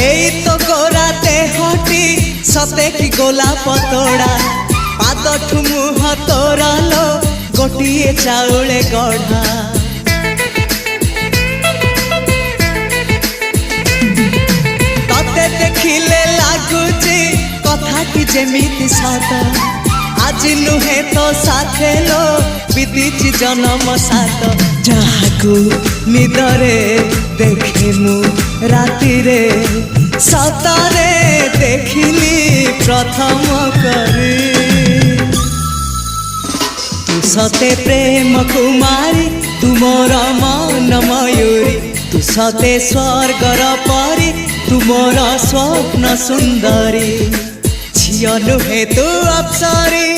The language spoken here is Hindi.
एई तो गोरा देहटी सते कि गोलाप तोड़ा पाद मुह तोरा लो गोटिए चाउले गढ़ा तते देखिले लागुची कथाटी जेमिति सत आज नुहे तो साथे लो बीतीची जन्म सात जहाकू निदरे देखे मु राति रे सतरे देखिली प्रथम करी तू सते प्रेम कुमारी तू मोर मन मयूरी तू सते स्वर्गर परी तू मोर स्वप्न सुंदरी झियो नुहे तू अप्सरी।